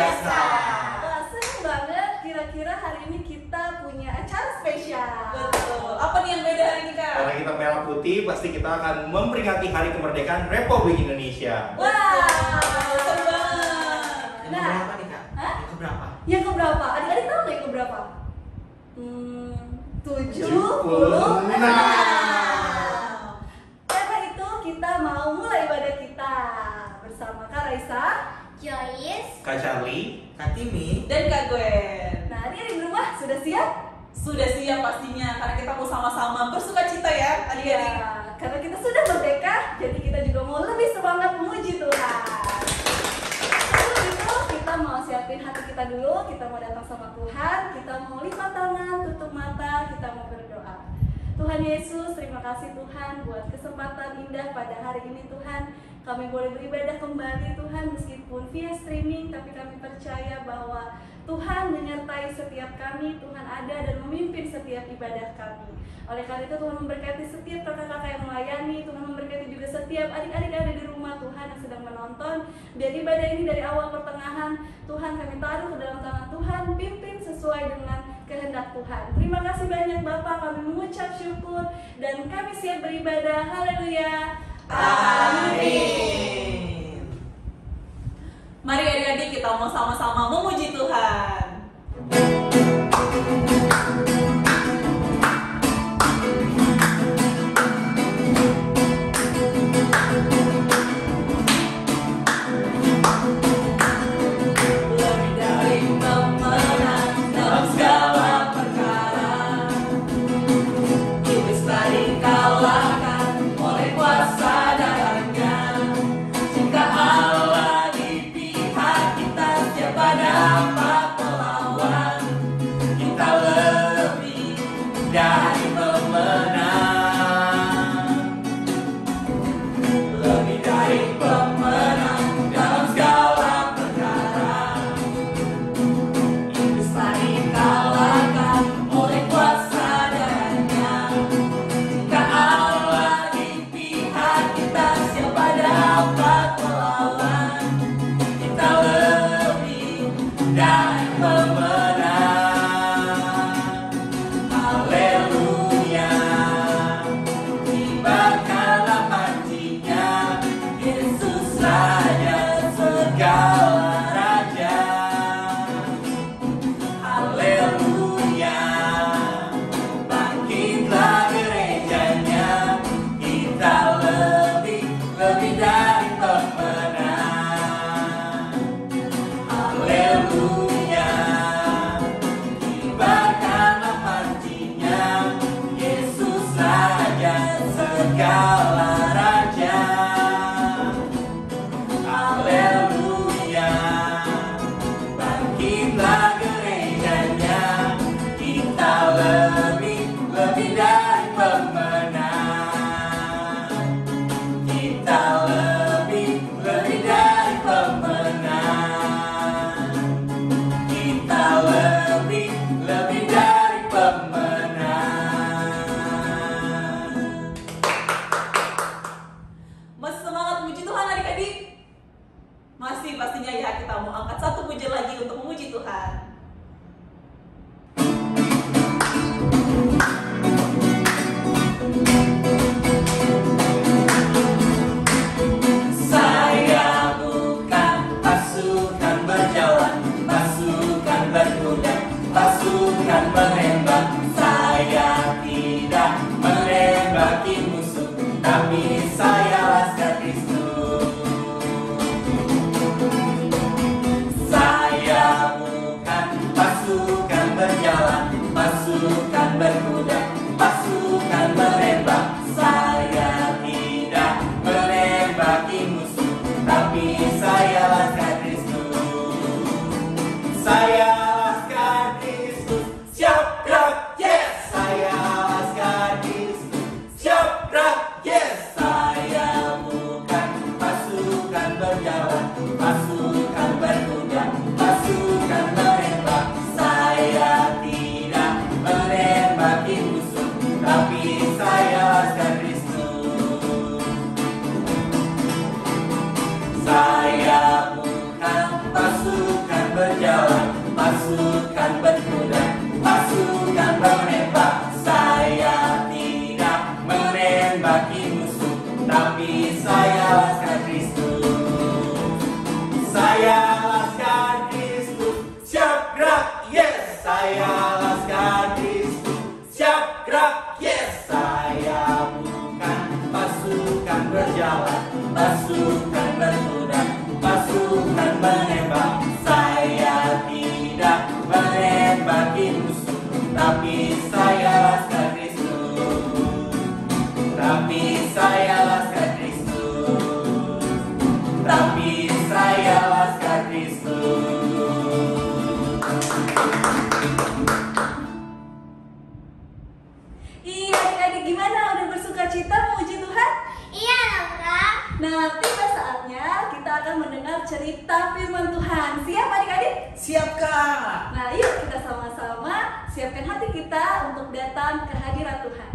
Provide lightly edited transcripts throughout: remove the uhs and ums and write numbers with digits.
biasa. Wah, seneng banget. Kira-kira hari ini kita punya acara spesial. Betul. Apa nih yang beda hari ini, Kak? Karena kita merah putih, pasti kita akan memperingati Hari Kemerdekaan Republik Indonesia. Wah, seru banget. Nah, Berapa nih, Kak? hah? Yang keberapa? Yang keberapa? Adik-adik tahu nggak yang keberapa? 76. Karena itu kita mau mulai ibadah kita bersama Kak Raisa, Joyce, Kak Charlie, Kak Timi. Dan Kak Gwen. Nah, adik-adik di rumah sudah siap? Sudah siap pastinya, karena kita mau sama-sama bersuka cita ya, adik-adik. Ya, karena kita sudah merdeka, jadi kita juga mau lebih semangat memuji Tuhan. Sebelum itu, kita mau siapin hati kita dulu, kita mau datang sama Tuhan, kita mau lipat tangan, tutup mata, kita mau berdoa. Tuhan Yesus, terima kasih Tuhan buat kesempatan indah pada hari ini Tuhan. Kami boleh beribadah kembali Tuhan meskipun via streaming, tapi kami percaya bahwa Tuhan menyertai setiap kami, Tuhan ada dan memimpin setiap ibadah kami. Oleh karena itu Tuhan memberkati setiap kakak-kakak yang melayani, Tuhan memberkati juga setiap adik-adik yang ada di rumah Tuhan yang sedang menonton. Biar ibadah ini dari awal pertengahan, Tuhan kami taruh ke dalam tangan Tuhan, pimpin sesuai dengan kehendak Tuhan. Terima kasih banyak Bapak, kami mengucap syukur dan kami siap beribadah. Haleluya. Amin. Mari adik-adik kita mau sama-sama memuji Tuhan. Lebih dari pemenang dalam segala perkara, iblis telah dikalahkan oleh kuasa darahnya. Jika Allah di pihak kita, siapa dapat melawan? Kita lebih dari pemenang, lebih dari pemenang dalam segala perkara. Iblis telah dikalahkan oleh kuasa darahnya. Jika Allah di pihak kita, siapa dapat melawan? Kita lebih dari siapkan hati kita untuk datang ke hadirat Tuhan.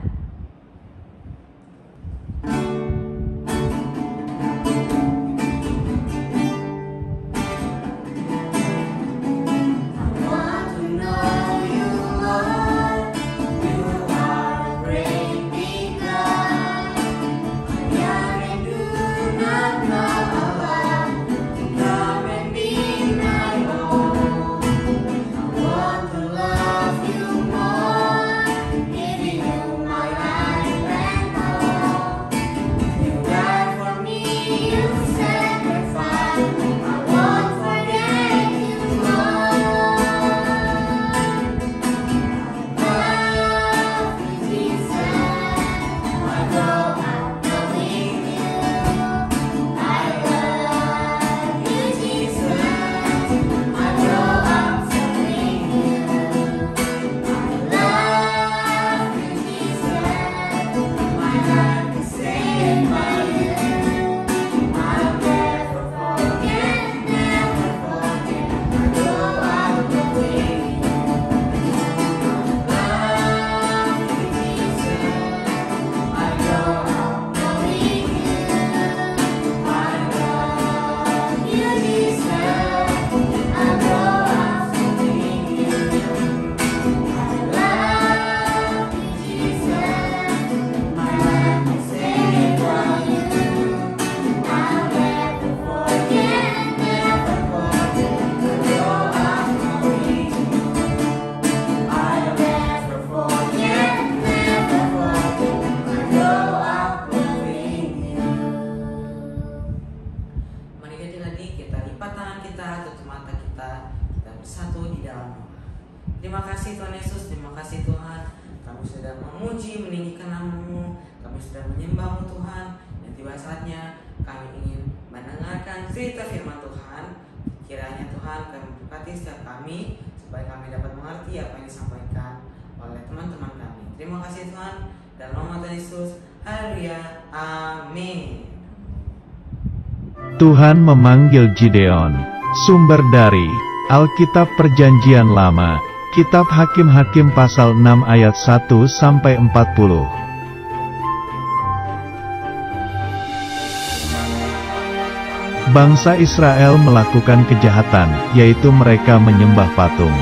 Terima kasih Tuhan Yesus, terima kasih Tuhan. Kami sudah memuji, meninggikan nama-Mu, kami sudah menyembah-Mu Tuhan. Dan tiba saatnya kami ingin mendengarkan cerita firman Tuhan. Kiranya Tuhan kami berkati setiap kami, supaya kami dapat mengerti apa yang disampaikan oleh teman-teman kami. Terima kasih Tuhan, dalam nama Tuhan Yesus. Haleluya, amin. Tuhan memanggil Gideon. Sumber dari Alkitab Perjanjian Lama, Kitab Hakim-Hakim pasal 6 ayat 1-40. Bangsa Israel melakukan kejahatan, yaitu mereka menyembah patung.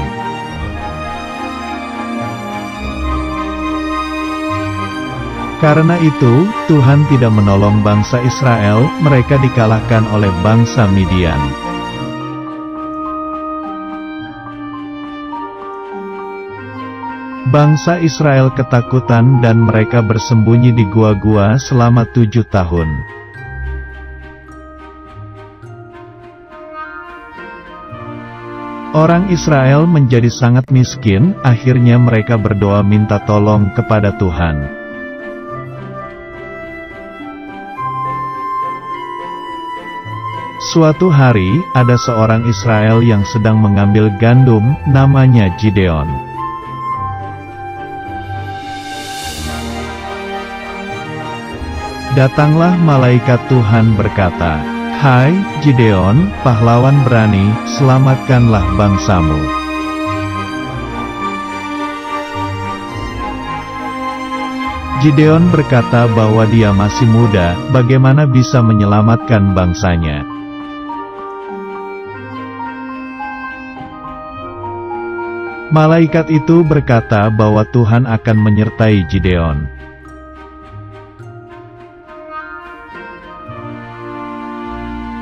Karena itu, Tuhan tidak menolong bangsa Israel, mereka dikalahkan oleh bangsa Midian. Bangsa Israel ketakutan dan mereka bersembunyi di gua-gua selama 7 tahun. Orang Israel menjadi sangat miskin, akhirnya mereka berdoa minta tolong kepada Tuhan. Suatu hari, ada seorang Israel yang sedang mengambil gandum, namanya Gideon. Datanglah malaikat Tuhan berkata, "Hai, Gideon, pahlawan berani, selamatkanlah bangsamu." Gideon berkata bahwa dia masih muda, bagaimana bisa menyelamatkan bangsanya. Malaikat itu berkata bahwa Tuhan akan menyertai Gideon.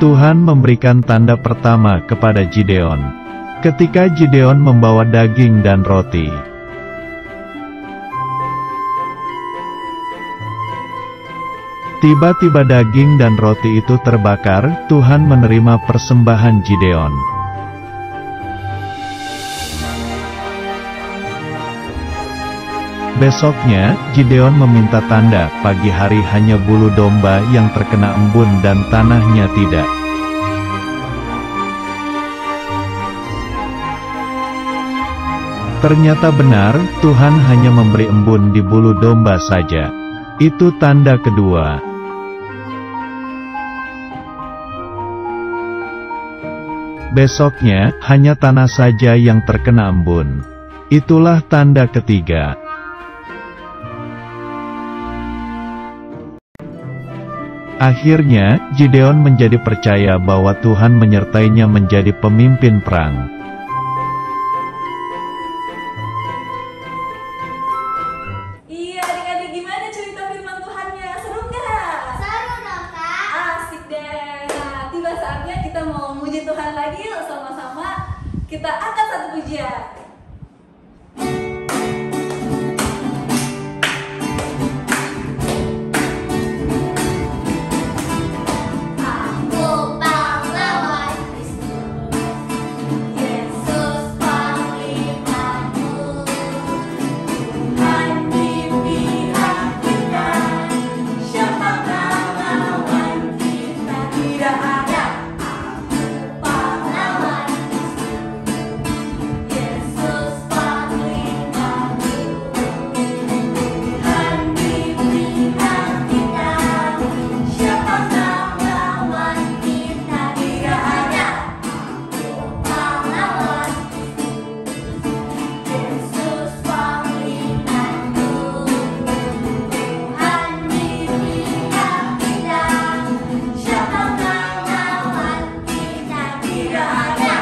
Tuhan memberikan tanda pertama kepada Gideon. Ketika Gideon membawa daging dan roti. Tiba-tiba daging dan roti itu terbakar, Tuhan menerima persembahan Gideon. Besoknya, Gideon meminta tanda, pagi hari hanya bulu domba yang terkena embun dan tanahnya tidak. Ternyata benar, Tuhan hanya memberi embun di bulu domba saja. Itu tanda kedua. Besoknya, hanya tanah saja yang terkena embun. Itulah tanda ketiga. Akhirnya, Gideon menjadi percaya bahwa Tuhan menyertainya menjadi pemimpin perang. Iya, adik-adik, gimana cerita firman Tuhannya? Seru nggak? Seru dong, Kak. Asik deh. Nah, tiba saatnya kita mau muji Tuhan lagi yuk sama-sama. Kita angkat satu pujian. Aku pahlawan Kristus, Yesus panglamaku, Tuhan di pihak kita, siapakah lawan kita? Tidak ada. Aku pahlawan Kristus, Yesus panglamaku, Tuhan di pihak kita, siapakah lawan kita? Tidak ada. Aku pahlawan Yesus panglamaku, Tuhan di pihak kita, siapakah lawan kita? Tidak ada.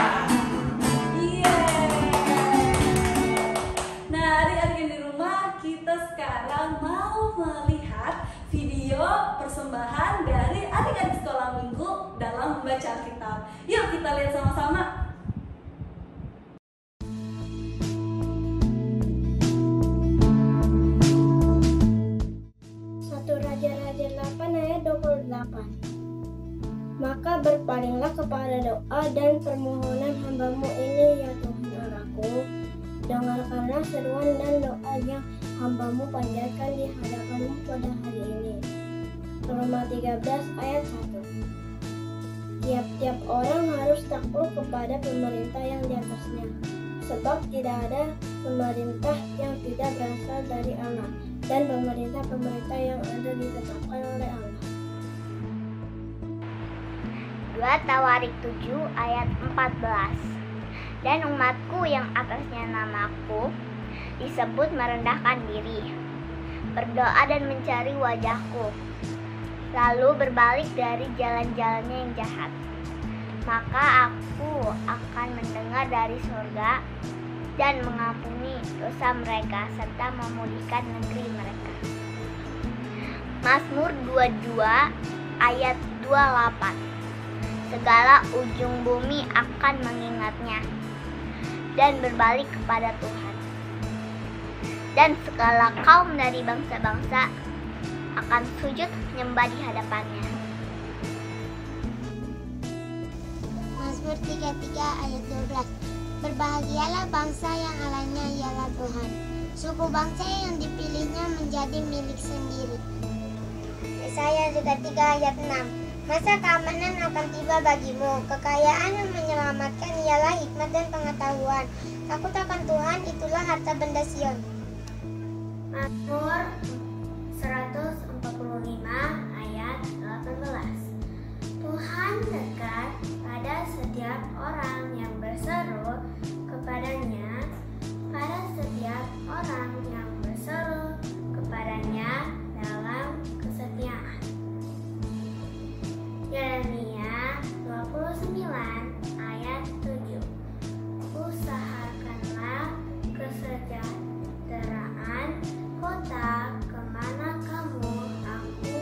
Nah, adik-adik yang di rumah, kita sekarang mau melihat video persembahan dari adik-adik sekolah minggu dalam membaca Alkitab. Yuk kita lihat sama-sama. Satu Raja-Raja 8 ayat 28. Maka berpalinglah kepada doa dan permohonan hambamu ini ya Tuhan Allahku. Dengarkanlah seruan dan doa yang hambamu panjatkan di hadapanmu pada hari ini. Roma 13 ayat 1. Tiap-tiap orang harus takluk kepada pemerintah yang di atasnya, sebab tidak ada pemerintah yang tidak berasal dari Allah, dan pemerintah-pemerintah yang ada ditetapkan oleh Allah. 2 Tawarik 7 ayat 14. Dan umatku yang atasnya namaku disebut merendahkan diri, berdoa dan mencari wajahku, lalu berbalik dari jalan-jalannya yang jahat, maka aku akan mendengar dari surga dan mengampuni dosa mereka serta memulihkan negeri mereka. Mazmur 22 ayat 28. Segala ujung bumi akan mengingatnya dan berbalik kepada Tuhan. Dan segala kaum dari bangsa-bangsa akan sujud menyembah di hadapannya. Mazmur 33 ayat 12. Berbahagialah bangsa yang Allahnya ialah Tuhan, suku bangsa yang dipilihnya menjadi milik sendiri. Yesaya 33 ayat 6. Masa keamanan akan tiba bagimu, kekayaan yang menyelamatkan ialah hikmat dan pengetahuan. Takut akan Tuhan, itulah harta benda Sion. Mazmur 145 ayat 18. Tuhan dekat pada setiap orang yang berseru kepadanya, pada setiap orang yang berseru kepadanya dalam kesetiaan. Yeremia 29 ayat 7. Usahakanlah kesejahteraan kota kemana kamu aku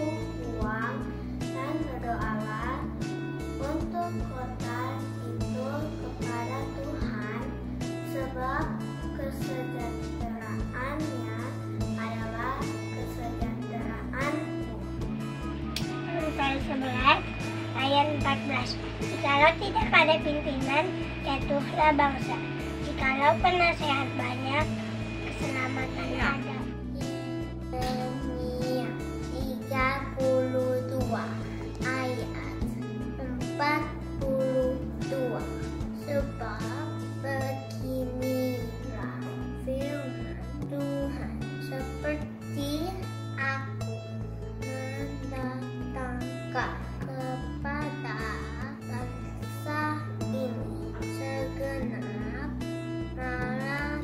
buang, dan berdoalah untuk kota itu kepada Tuhan, sebab kesejahteraannya adalah kesejahteraanmu. Rukun 11 ayat 14. Jikalau tidak ada pimpinan, jatuhlah bangsa. Jikalau penasehat banyak, keselamatan ada. Yeremia 32 ayat 42. Sebab beginilah firman Tuhan, seperti aku mendatangkan kepada bangsa ini segenap malah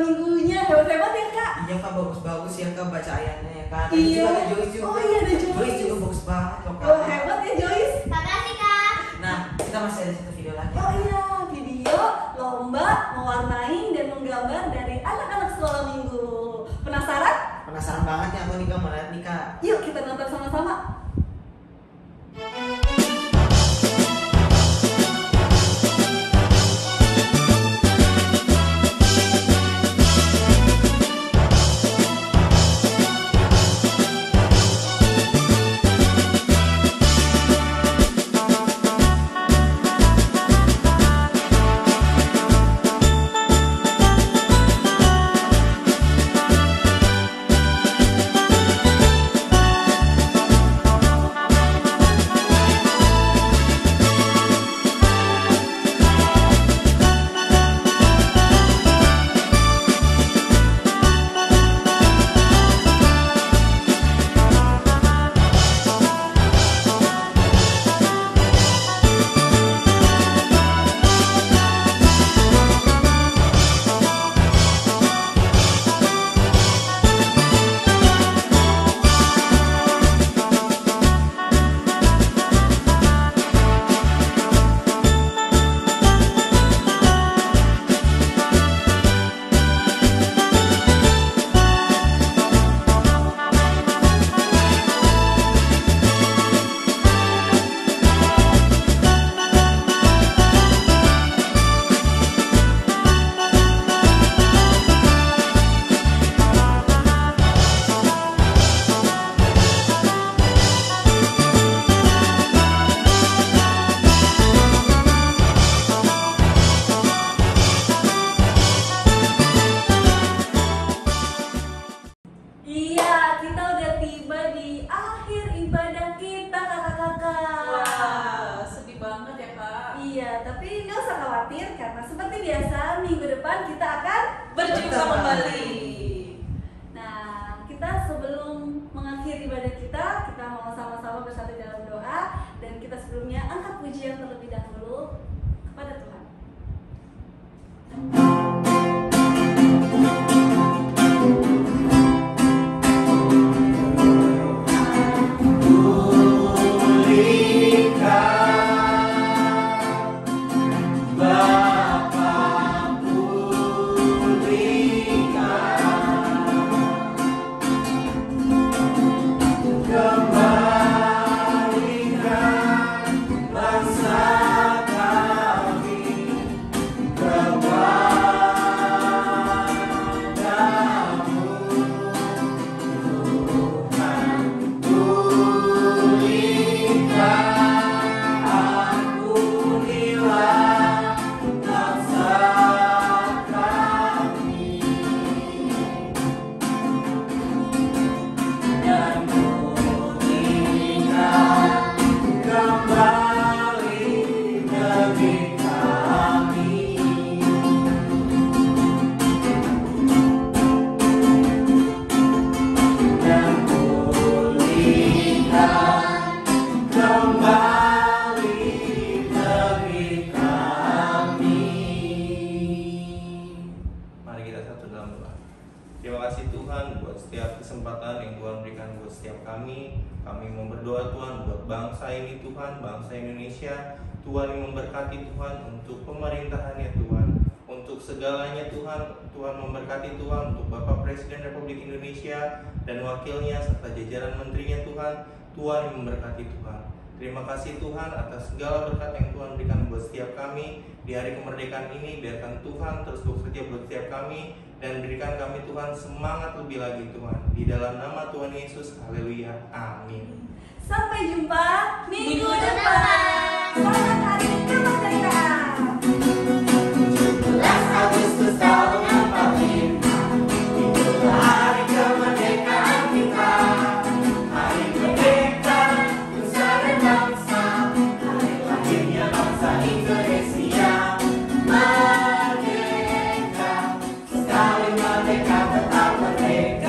minggunya. Hebat-hebat ya Kak. Iya Kak, bagus-bagus ya Kak baca ayatnya ya Kak. Iya. Juga ada Joyce juga. Oh iya, ada Joyce. Joyce juga bagus banget loh Kak. Oh hebat ya Joyce. Makasih Kak. Nah, kita masih ada satu video lagi. Oh iya, video lomba mewarnai dan menggambar dari anak-anak sekolah minggu. Penasaran? Penasaran banget ya aku nih Kak, mau lihat nih Kak. Yuk kita nonton sama-sama. Iya, kita udah tiba di akhir ibadah kita kakak-kakak. Wah, sedih banget ya Kak. Iya, tapi nggak usah khawatir karena seperti biasa minggu depan kita akan Berjumpa kembali. Nah, kita sebelum mengakhiri ibadah kita mau sama-sama bersatu dalam doa dan kita sebelumnya angkat pujian terlebih dahulu kepada Tuhan. Terima kasih Tuhan buat setiap kesempatan yang Tuhan berikan buat setiap kami. Kami mau berdoa Tuhan buat bangsa ini Tuhan, bangsa Indonesia. Tuhan yang memberkati Tuhan untuk pemerintahannya Tuhan, untuk segalanya Tuhan. Tuhan memberkati Tuhan untuk Bapak Presiden Republik Indonesia dan wakilnya serta jajaran menterinya Tuhan. Tuhan yang memberkati Tuhan. Terima kasih Tuhan atas segala berkat yang Tuhan berikan buat setiap kami di hari kemerdekaan ini. Biarkan Tuhan terus bekerja buat setiap kami dan berikan kami Tuhan semangat lebih lagi Tuhan. Di dalam nama Tuhan Yesus, haleluya, amin. Sampai jumpa minggu depan. Selamat hari kemerdekaan. 17 Agustus tahun 45, itulah hari kemerdekaan kita. Hari merdeka, nusa dan bangsa, hari lahirnya bangsa Indonesia. Merdeka, sekali merdeka tetap merdeka.